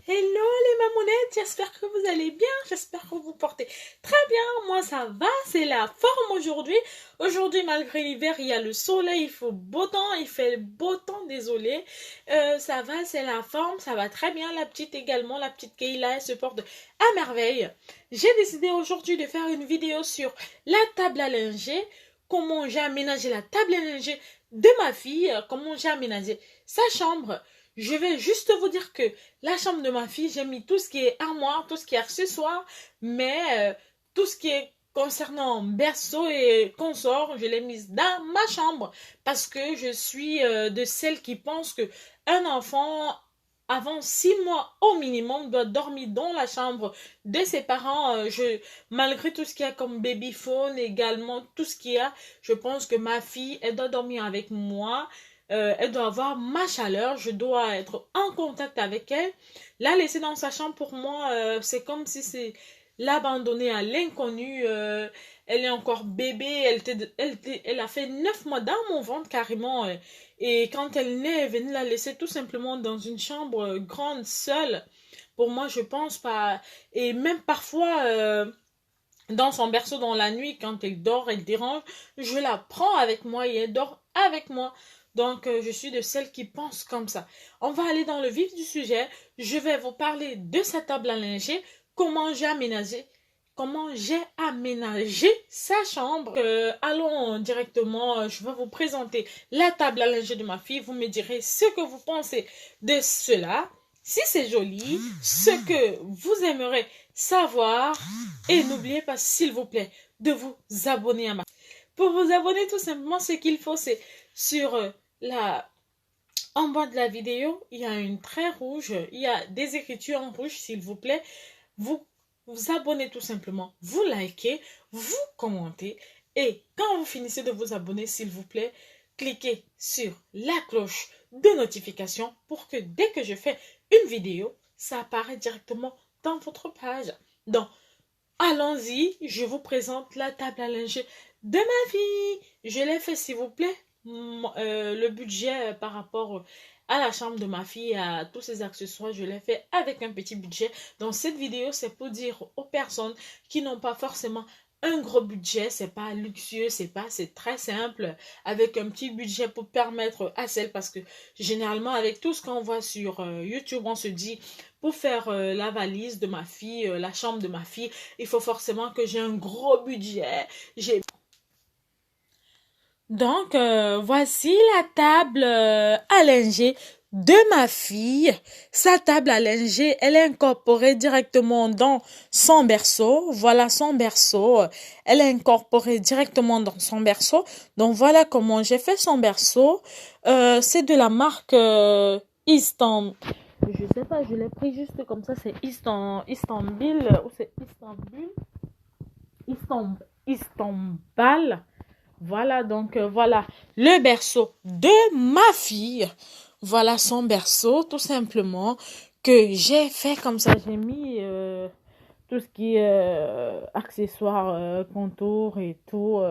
Hello les mamounettes, j'espère que vous allez bien, j'espère que vous portez très bien, moi ça va, c'est la forme aujourd'hui. Aujourd'hui malgré l'hiver, il y a le soleil, il fait beau temps, il fait beau temps, désolé. Ça va, c'est la forme, ça va très bien, la petite également, la petite Kayla, elle se porte à merveille. J'ai décidé aujourd'hui de faire une vidéo sur la table à linger, comment j'ai aménagé la table à linger de ma fille, comment j'ai aménagé sa chambre. Je vais juste vous dire que la chambre de ma fille, j'ai mis tout ce qui est armoire, tout ce qui est accessoire, mais tout ce qui est concernant berceau et consort, je l'ai mise dans ma chambre parce que je suis de celles qui pensent que un enfant avant 6 mois au minimum doit dormir dans la chambre de ses parents. Malgré tout ce qu'il y a comme babyphone également, tout ce qu'il y a, je pense que ma fille, elle doit dormir avec moi. Elle doit avoir ma chaleur, je dois être en contact avec elle. La laisser dans sa chambre, pour moi, c'est comme si c'est l'abandonner à l'inconnu. Elle est encore bébé, elle a fait 9 mois dans mon ventre carrément. Et quand elle naît, elle venait la laisser tout simplement dans une chambre grande, seule. Pour moi, je pense pas. Et même parfois, dans son berceau dans la nuit, quand elle dort, elle dérange, je la prends avec moi et elle dort avec moi. Donc, je suis de celles qui pensent comme ça. On va aller dans le vif du sujet. Je vais vous parler de cette table à linger, comment j'ai aménagé sa chambre. Allons directement, je vais vous présenter la table à linger de ma fille. Vous me direz ce que vous pensez de cela, si c'est joli, ce que vous aimerez savoir. Et n'oubliez pas, s'il vous plaît, de vous abonner à ma chaîne. Pour vous abonner, tout simplement, ce qu'il faut, c'est sur en bas de la vidéo, il y a une trait rouge, il y a des écritures en rouge, s'il vous plaît. Vous abonnez tout simplement, vous likez, vous commentez. Et quand vous finissez de vous abonner, s'il vous plaît, cliquez sur la cloche de notification pour que dès que je fais une vidéo, ça apparaît directement dans votre page. Donc, allons-y, je vous présente la table à linger de ma fille. Je l'ai fait, s'il vous plaît, le budget par rapport à la chambre de ma fille, à tous ses accessoires, je l'ai fait avec un petit budget. Donc cette vidéo, c'est pour dire aux personnes qui n'ont pas forcément un gros budget, c'est pas luxueux, c'est très simple, avec un petit budget pour permettre à celle, parce que généralement avec tout ce qu'on voit sur YouTube, on se dit pour faire la valise de ma fille, la chambre de ma fille, il faut forcément que j'ai un gros budget. Donc, voici la table à linger de ma fille. Sa table à linger, elle est incorporée directement dans son berceau. Voilà son berceau. Elle est incorporée directement dans son berceau. Donc, voilà comment j'ai fait son berceau. C'est de la marque Istanbul. Je sais pas, je l'ai pris juste comme ça. C'est Istanbul ou c'est Istanbul. Voilà, donc voilà le berceau de ma fille. Voilà son berceau, tout simplement, que j'ai fait comme ça. J'ai mis tout ce qui est accessoires, contours et tout.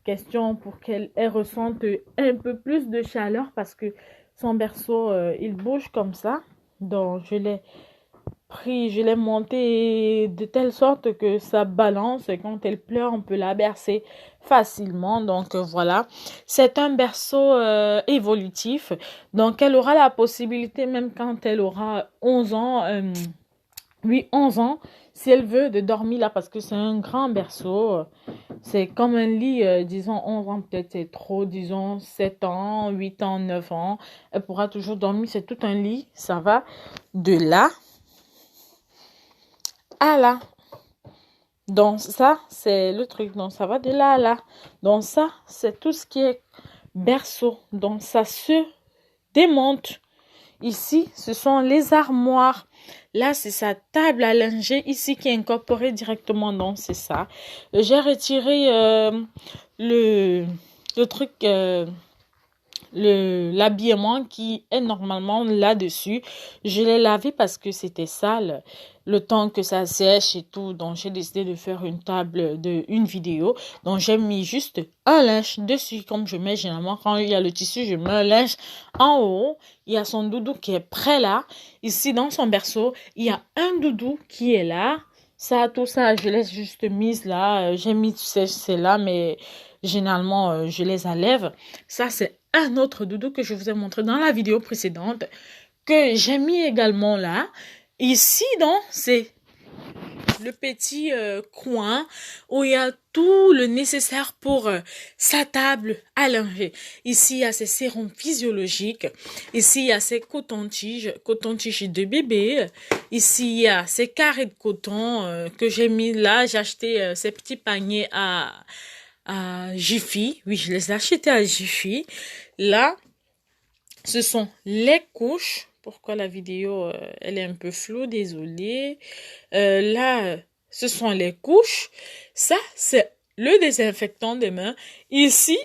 Question pour qu'elle ressente un peu plus de chaleur parce que son berceau, il bouge comme ça. Donc, je l'ai monté de telle sorte que ça balance et quand elle pleure, on peut la bercer facilement. Donc voilà, c'est un berceau évolutif. Donc elle aura la possibilité, même quand elle aura 11 ans, 11 ans, si elle veut, de dormir là parce que c'est un grand berceau. C'est comme un lit, disons 11 ans, peut-être c'est trop, disons 7 ans, 8 ans, 9 ans. Elle pourra toujours dormir, c'est tout un lit, ça va de là à là. Donc ça, c'est le truc. Donc ça va de là à là. Donc ça, c'est tout ce qui est berceau. Donc ça se démonte. Ici, ce sont les armoires. Là, c'est sa table à linger ici qui est incorporée directement. Donc c'est ça. J'ai retiré le truc l'habillement qui est normalement là-dessus. Je l'ai lavé parce que c'était sale. Le temps que ça sèche et tout, donc j'ai décidé de faire une vidéo. Donc j'ai mis juste un linge dessus, comme je mets généralement quand il y a le tissu, je mets un linge en haut. Il y a son doudou qui est prêt là. Ici dans son berceau, il y a un doudou qui est là. Ça, tout ça, je laisse juste mise là. J'ai mis, tu sais, c'est là, mais généralement, je les enlève. Ça, c'est un autre doudou que je vous ai montré dans la vidéo précédente, que j'ai mis également là. Ici, donc, c'est le petit coin où il y a tout le nécessaire pour sa table à langer. Ici, il y a ses sérums physiologiques. Ici, il y a ses cotons-tiges de bébé. Ici, il y a ces carrés de coton que j'ai mis là. J'ai acheté ces petits paniers à Jiffy. Oui, je les ai achetés à Jiffy. Là, ce sont les couches. Pourquoi la vidéo, elle est un peu floue, désolée. Là, ce sont les couches. Ça, c'est le désinfectant des mains. Ici,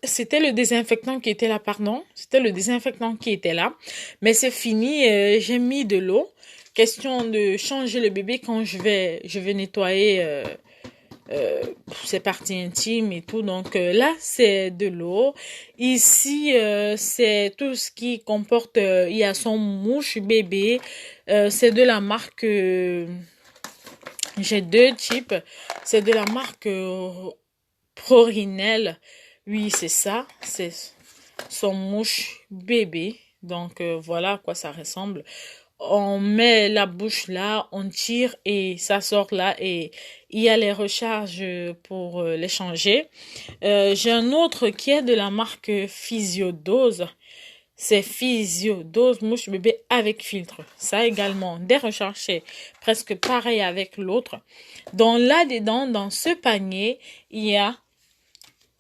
c'était le désinfectant qui était là, pardon. C'était le désinfectant qui était là. Mais c'est fini, j'ai mis de l'eau. Question de changer le bébé quand je vais nettoyer ses parties intimes et tout. Donc là, c'est de l'eau. Ici, c'est tout ce qui comporte, il y a son mouche bébé. C'est de la marque, j'ai deux types. C'est de la marque Prorinel. Oui, c'est ça. C'est son mouche bébé. Donc voilà à quoi ça ressemble. On met la bouche là, on tire et ça sort là et il y a les recharges pour les changer. J'ai un autre qui est de la marque Physiodose. C'est Physiodose mouche bébé avec filtre. Ça également, des recharges, c'est presque pareil avec l'autre. Donc là-dedans, dans ce panier, il y a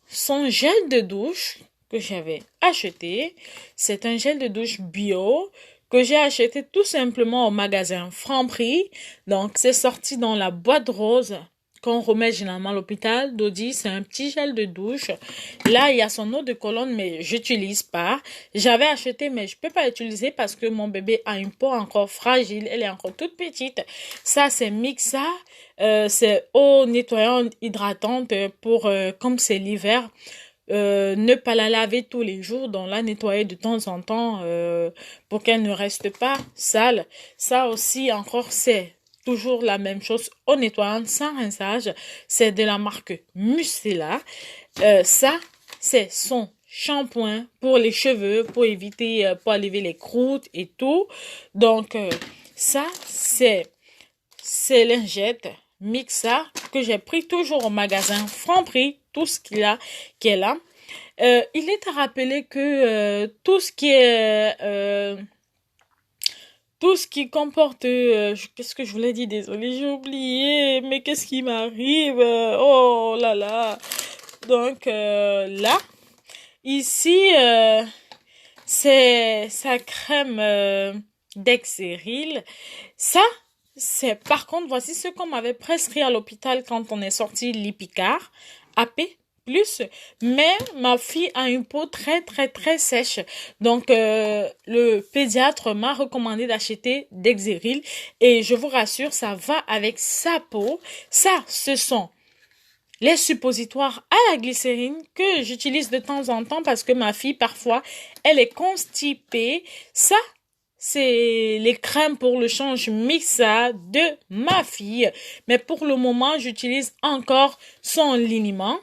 son gel de douche que j'avais acheté. C'est un gel de douche bio que j'ai acheté tout simplement au magasin Franprix. Donc, c'est sorti dans la boîte rose qu'on remet généralement à l'hôpital. Dodi, c'est un petit gel de douche. Là, il y a son eau de colonne, mais j'utilise pas. J'avais acheté, mais je peux pas utiliser parce que mon bébé a une peau encore fragile. Elle est encore toute petite. Ça, c'est Mixa. C'est eau nettoyante, hydratante pour, comme c'est l'hiver, ne pas la laver tous les jours, donc la nettoyer de temps en temps pour qu'elle ne reste pas sale. Ça aussi encore c'est toujours la même chose, eau nettoyante sans rinçage. C'est de la marque Muscela. Ça c'est son shampoing pour les cheveux, pour éviter, pour enlever les croûtes et tout. Donc ça c'est lingette Mixa que j'ai pris toujours au magasin Franprix, tout ce qu'il a qui est là. Il est à rappeler que tout ce qui comporte qu'est-ce que je voulais dire, désolé, j'ai oublié, mais qu'est-ce qui m'arrive, oh là là. Donc là ici c'est sa crème Dexeril. Ça c'est, par contre, voici ce qu'on m'avait prescrit à l'hôpital quand on est sorti l'Ipicard, AP+, mais ma fille a une peau très, très, très sèche. Donc, le pédiatre m'a recommandé d'acheter Dexeril et je vous rassure, ça va avec sa peau. Ça, ce sont les suppositoires à la glycérine que j'utilise de temps en temps parce que ma fille, parfois, elle est constipée. Ça, c'est les crèmes pour le change Mixa de ma fille. Mais pour le moment, j'utilise encore son liniment.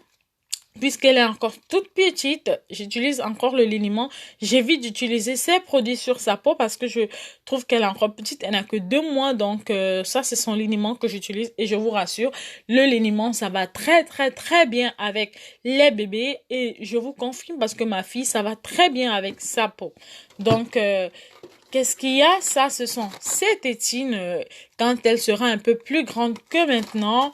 Puisqu'elle est encore toute petite, j'utilise encore le liniment. J'évite d'utiliser ces produits sur sa peau parce que je trouve qu'elle est encore petite. Elle n'a que 2 mois, donc ça c'est son liniment que j'utilise. Et je vous rassure, le liniment ça va très très très bien avec les bébés. Et je vous confirme parce que ma fille ça va très bien avec sa peau. Donc qu'est-ce qu'il y a? Ça, ce sont ces tétines quand elle sera un peu plus grande que maintenant.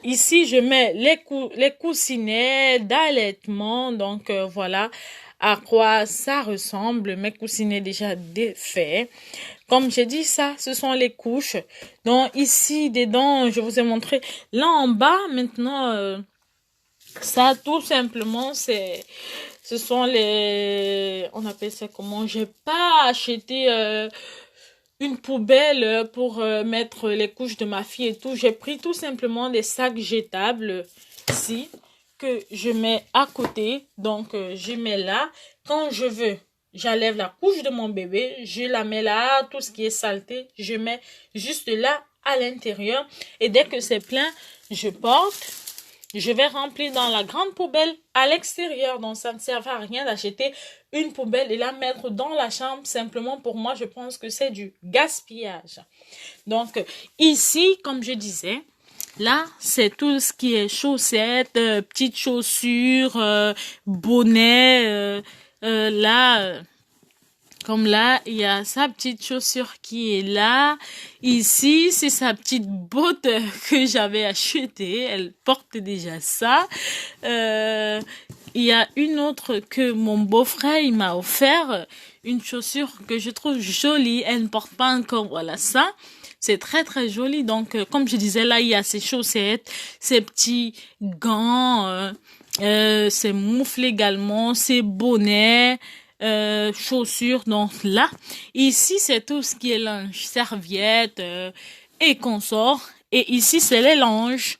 Ici, je mets les coussinets d'allaitement. Donc, voilà à quoi ça ressemble. Mes coussinets déjà défaits. Comme j'ai dit, ça, ce sont les couches. Donc, ici, dedans, je vous ai montré. Là, en bas, maintenant, ça, tout simplement, c'est Ce sont les... On appelle ça comment? J'ai pas acheté une poubelle pour mettre les couches de ma fille et tout. J'ai pris tout simplement des sacs jetables ici que je mets à côté. Donc, je mets là. Quand je veux, j'enlève la couche de mon bébé. Je la mets là. Tout ce qui est saleté, je mets juste là à l'intérieur. Et dès que c'est plein, je porte. Je vais remplir dans la grande poubelle à l'extérieur. Donc, ça ne sert à rien d'acheter une poubelle et la mettre dans la chambre. Simplement, pour moi, je pense que c'est du gaspillage. Donc, ici, comme je disais, là, c'est tout ce qui est chaussettes, petites chaussures, bonnets. Comme là, il y a sa petite chaussure qui est là. Ici, c'est sa petite botte que j'avais achetée. Elle porte déjà ça. Il y a une autre que mon beau-frère il m'a offert. Une chaussure que je trouve jolie. Elle ne porte pas encore. Voilà ça. C'est très très joli. Donc, comme je disais, là, il y a ses chaussettes, ses petits gants, ses moufles également, ses bonnets. Chaussures, donc là, ici c'est tout ce qui est linge, serviettes et consorts, et ici c'est les linges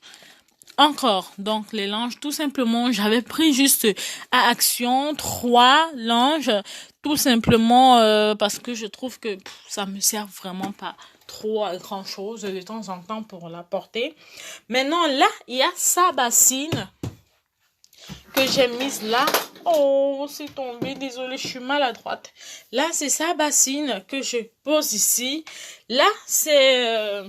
encore, donc les linges tout simplement, j'avais pris juste à Action 3 linges, tout simplement parce que je trouve que ça me sert vraiment pas trop à grand chose de temps en temps pour la porter. Maintenant là, il y a sa bassine que j'ai mise là. Oh, c'est tombé, désolée, je suis maladroite. Là, c'est sa bassine que je pose ici. Là, c'est...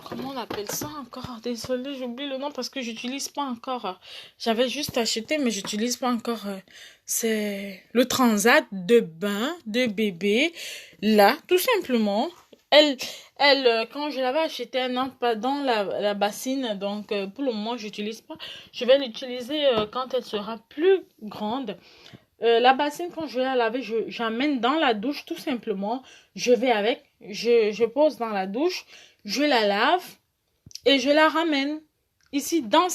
comment on appelle ça encore? Désolée, j'oublie le nom parce que j'utilise pas encore. J'avais juste acheté, mais j'utilise pas encore. C'est le transat de bain de bébé. Là, tout simplement. Elle, quand je l'avais acheté, elle n'entre pas dans la bassine, donc pour le moment, j'utilise pas. Je vais l'utiliser quand elle sera plus grande. La bassine, quand je vais la laver, j'amène dans la douche tout simplement. Je vais avec, je pose dans la douche, je la lave et je la ramène ici dans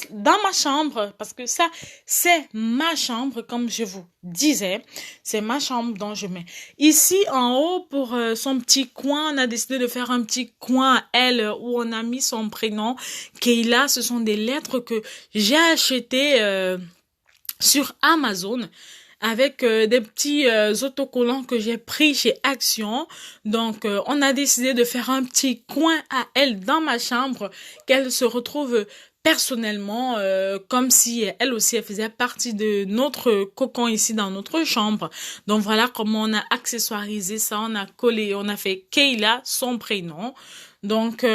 ma chambre, parce que ça, c'est ma chambre, comme je vous disais. C'est ma chambre dont je mets. Ici, en haut, pour son petit coin, on a décidé de faire un petit coin à elle, où on a mis son prénom. Keila, ce sont des lettres que j'ai achetées sur Amazon, avec des petits autocollants que j'ai pris chez Action. Donc, on a décidé de faire un petit coin à elle dans ma chambre, qu'elle se retrouve personnellement, comme si elle aussi, elle faisait partie de notre cocon ici dans notre chambre. Donc, voilà comment on a accessoirisé ça. On a collé, on a fait Keila, son prénom. Donc,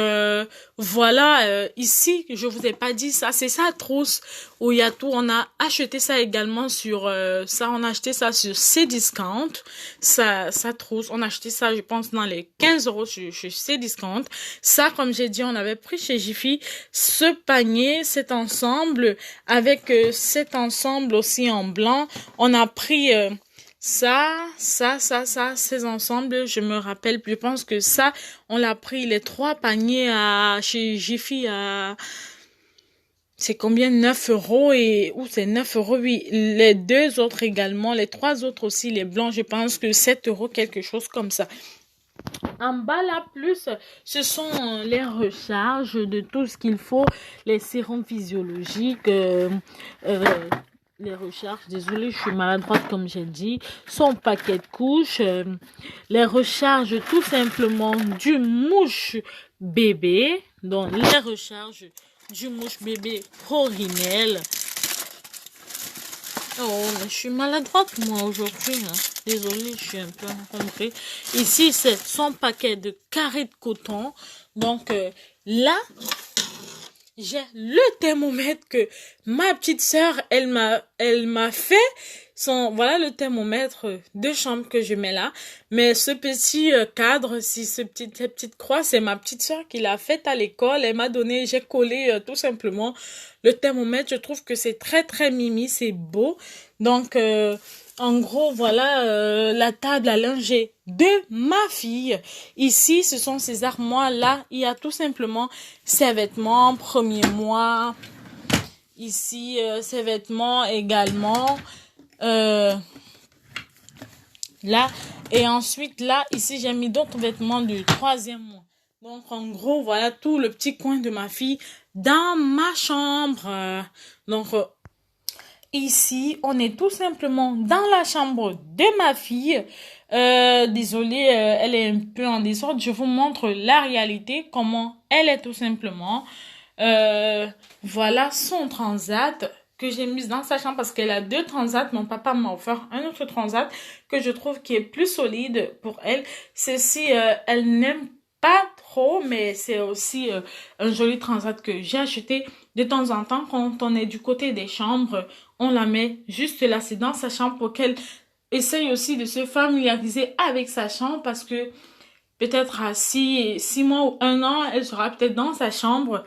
voilà, ici, je vous ai pas dit ça, c'est sa trousse où il y a tout. On a acheté ça également sur, on a acheté ça sur Cdiscount, sa trousse. On a acheté ça, je pense, dans les 15 € chez Cdiscount. Ça, comme j'ai dit, on avait pris chez Jiffy ce panier, cet ensemble, avec cet ensemble aussi en blanc. On a pris... ces ensembles, je me rappelle, je pense que ça, on l'a pris les 3 paniers chez Jiffy c'est combien? 9 € c'est 9 €, oui. Les 2 autres également, les 3 autres aussi, les blancs, je pense que 7 € quelque chose comme ça. En bas là, plus, ce sont les recharges de tout ce qu'il faut, les sérums physiologiques, les recharges, désolée, je suis maladroite comme j'ai dit, son paquet de couches, les recharges tout simplement du mouche bébé, donc les recharges du mouche bébé Prorinel. Oh, mais je suis maladroite moi aujourd'hui, hein. Désolée, je suis un peu encombrée. Ici, c'est son paquet de carrés de coton. Donc là, j'ai le thermomètre que ma petite sœur, elle m'a fait. Voilà le thermomètre de chambre que je mets là. Mais ce petit cadre, cette petite croix, c'est ma petite sœur qui l'a fait à l'école. Elle m'a donné, j'ai collé tout simplement le thermomètre. Je trouve que c'est très très mimi, c'est beau. Donc en gros, voilà la table à langer de ma fille. Ici, ce sont ces armoires-là. Il y a tout simplement ses vêtements, premier mois. Ici, ses vêtements également. Euh, Là, et ensuite, là, ici, j'ai mis d'autres vêtements du 3e mois. Donc, en gros, voilà tout le petit coin de ma fille dans ma chambre. Donc, ici, on est tout simplement dans la chambre de ma fille. Désolée, elle est un peu en désordre. Je vous montre la réalité, comment elle est tout simplement. Euh, voilà son transat que j'ai mis dans sa chambre parce qu'elle a 2 transats. Mon papa m'a offert un autre transat que je trouve qui est plus solide pour elle. Ceci, elle n'aime pas trop, mais c'est aussi un joli transat que j'ai acheté de temps en temps quand on est du côté des chambres. On la met juste là, c'est dans sa chambre pour qu'elle essaye aussi de se familiariser avec sa chambre parce que peut-être à 6 mois ou 1 an, elle sera peut-être dans sa chambre.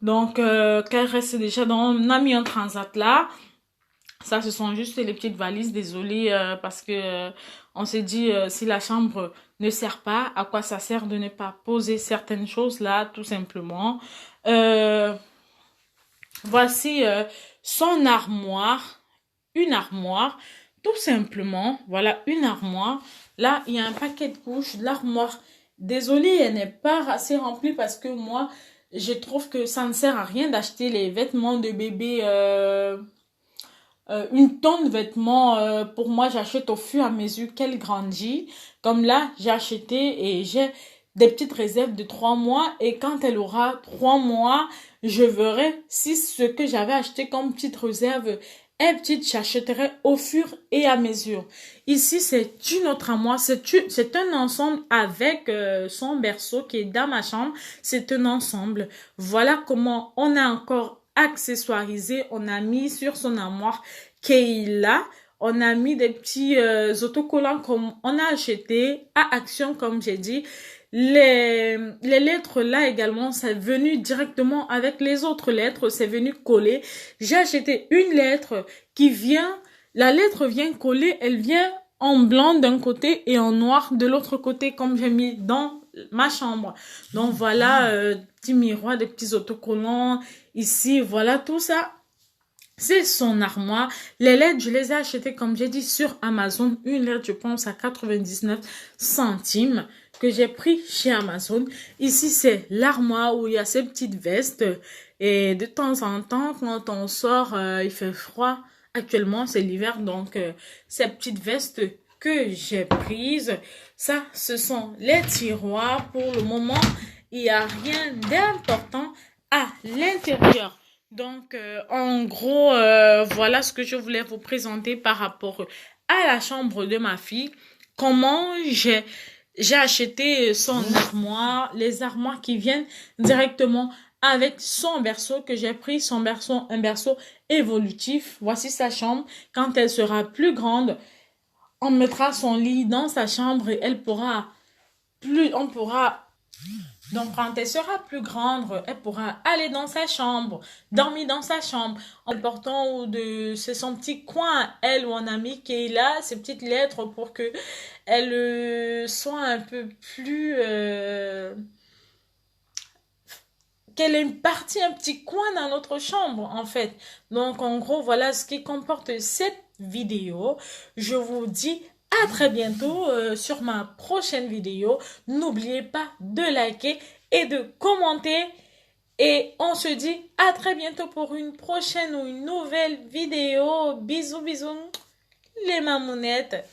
Donc, qu'elle reste déjà dans... On a mis un transat là. Ça, ce sont juste les petites valises. Désolée, parce que on s'est dit, si la chambre ne sert pas, à quoi ça sert de ne pas poser certaines choses là, tout simplement. Euh, Voici son armoire. Une armoire, tout simplement. Voilà, une armoire. Là, il y a un paquet de couches. L'armoire, désolée, elle n'est pas assez remplie parce que moi, je trouve que ça ne sert à rien d'acheter les vêtements de bébé. Une tonne de vêtements, pour moi, j'achète au fur et à mesure qu'elle grandit. Comme là, j'ai acheté et j'ai des petites réserves de 3 mois. Et quand elle aura 3 mois, je verrai si ce que j'avais acheté comme petite réserve est petite, j'achèterai au fur et à mesure. Ici, c'est une autre à moi. C'est un ensemble avec son berceau qui est dans ma chambre. C'est un ensemble. Voilà comment on a encore accessoirisé. On a mis sur son armoire Keila. On a mis des petits autocollants comme on a acheté à Action, comme j'ai dit. Les lettres là également, c'est venu directement avec les autres lettres, c'est venu coller. J'ai acheté une lettre qui vient, la lettre vient coller, elle vient en blanc d'un côté et en noir de l'autre côté, comme j'ai mis dans ma chambre. Donc voilà, petit miroir, des petits autocollants ici, voilà tout ça. C'est son armoire. Les lettres, je les ai achetées, comme j'ai dit, sur Amazon. Une lettre, je pense, à 99 centimes que j'ai pris chez Amazon. Ici, c'est l'armoire où il y a ces petites vestes. Et de temps en temps, quand on sort, il fait froid. Actuellement, c'est l'hiver, donc ces petites vestes que j'ai prises. Ça, ce sont les tiroirs. Pour le moment, il n'y a rien d'important à l'intérieur. Donc, en gros, voilà ce que je voulais vous présenter par rapport à la chambre de ma fille. Comment j'ai acheté son armoire, les armoires qui viennent directement avec son berceau que j'ai pris, son berceau, un berceau évolutif. Voici sa chambre. Quand elle sera plus grande, on mettra son lit dans sa chambre et on pourra donc, quand elle sera plus grande, elle pourra aller dans sa chambre, dormir dans sa chambre, en portant c'est son petit coin, elle, où on a mis Keila, ses petites lettres pour que elle soit un peu plus, qu'elle ait une partie, un petit coin dans notre chambre, en fait. Donc, en gros, voilà ce qui comporte cette vidéo. Je vous dis à très bientôt sur ma prochaine vidéo. N'oubliez pas de liker et de commenter. Et on se dit à très bientôt pour une prochaine ou une nouvelle vidéo. Bisous, bisous, les mamounettes.